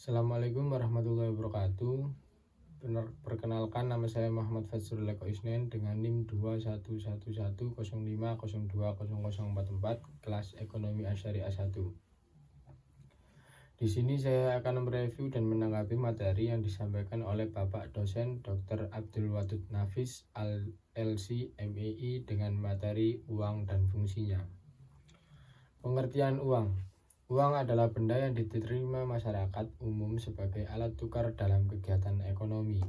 Assalamualaikum warahmatullahi wabarakatuh. Perkenalkan, nama saya Muhammad Fazrul Eko Isnen dengan NIM 211105020044 kelas Ekonomi Asyariah 1. Di sini saya akan mereview dan menanggapi materi yang disampaikan oleh Bapak Dosen Dr. Abdul Wadud Nafis LC MEI dengan materi uang dan fungsinya. Pengertian uang. Uang adalah benda yang diterima masyarakat umum sebagai alat tukar dalam kegiatan ekonomi.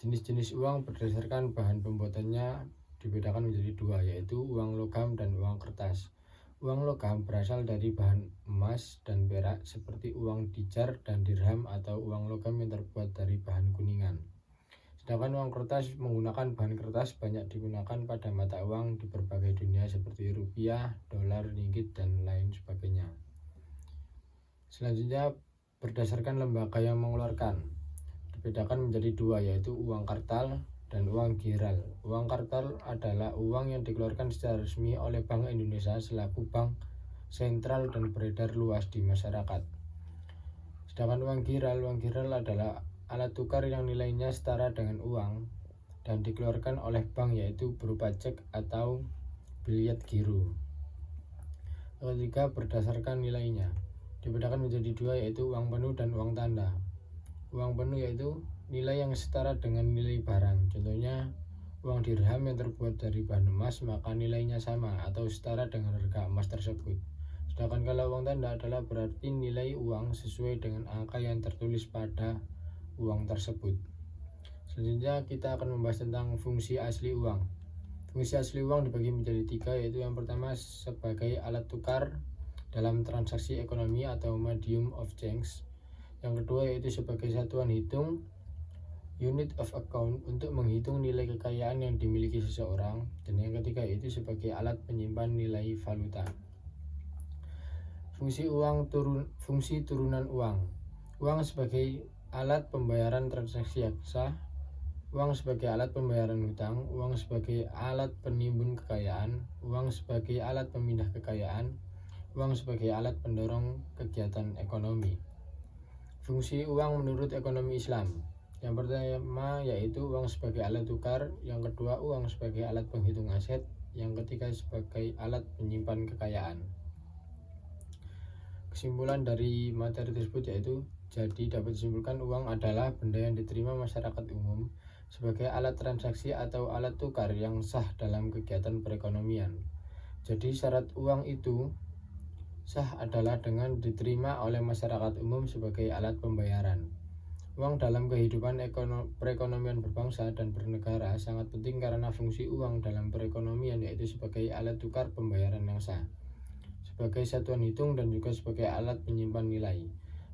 Jenis-jenis uang berdasarkan bahan pembuatannya dibedakan menjadi dua, yaitu uang logam dan uang kertas. Uang logam berasal dari bahan emas dan perak seperti uang dijar dan dirham, atau uang logam yang terbuat dari bahan kuningan. Sedangkan uang kertas menggunakan bahan kertas banyak digunakan pada mata uang di berbagai dunia seperti rupiah, dolar, ringgit, dan lain sebagainya. Selanjutnya, berdasarkan lembaga yang mengeluarkan, dibedakan menjadi dua, yaitu uang kartal dan uang giral. Uang kartal adalah uang yang dikeluarkan secara resmi oleh Bank Indonesia selaku bank sentral dan beredar luas di masyarakat. Sedangkan uang giral adalah alat tukar yang nilainya setara dengan uang dan dikeluarkan oleh bank, yaitu berupa cek atau biliet giro. Ketiga, berdasarkan nilainya, dibedakan menjadi dua, yaitu uang penuh dan uang tanda. Uang penuh yaitu nilai yang setara dengan nilai barang. Contohnya, uang dirham yang terbuat dari bahan emas, maka nilainya sama atau setara dengan harga emas tersebut. Sedangkan kalau uang tanda adalah berarti nilai uang sesuai dengan angka yang tertulis pada uang tersebut. Selanjutnya kita akan membahas tentang fungsi asli uang. Fungsi asli uang dibagi menjadi tiga, yaitu yang pertama sebagai alat tukar dalam transaksi ekonomi atau medium of change. Yang kedua yaitu sebagai satuan hitung, unit of account, untuk menghitung nilai kekayaan yang dimiliki seseorang. Dan yang ketiga yaitu sebagai alat penyimpan nilai valuta. Fungsi turunan uang. Uang sebagai alat pembayaran transaksi sah, uang sebagai alat pembayaran hutang, uang sebagai alat penimbun kekayaan, uang sebagai alat pemindah kekayaan, uang sebagai alat pendorong kegiatan ekonomi. Fungsi uang menurut ekonomi Islam. Yang pertama yaitu uang sebagai alat tukar, yang kedua uang sebagai alat penghitung aset, yang ketiga sebagai alat penyimpan kekayaan. Kesimpulan dari materi tersebut yaitu, jadi dapat disimpulkan uang adalah benda yang diterima masyarakat umum sebagai alat transaksi atau alat tukar yang sah dalam kegiatan perekonomian. Jadi syarat uang itu sah adalah dengan diterima oleh masyarakat umum sebagai alat pembayaran. Uang dalam kehidupan perekonomian berbangsa dan bernegara sangat penting karena fungsi uang dalam perekonomian yaitu sebagai alat tukar pembayaran yang sah, sebagai satuan hitung, dan juga sebagai alat penyimpan nilai.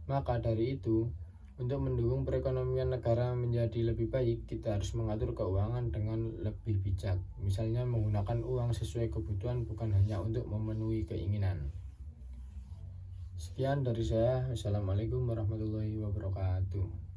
Maka dari itu, untuk mendukung perekonomian negara menjadi lebih baik, kita harus mengatur keuangan dengan lebih bijak. Misalnya menggunakan uang sesuai kebutuhan, bukan hanya untuk memenuhi keinginan. Sekian dari saya. Wassalamualaikum warahmatullahi wabarakatuh.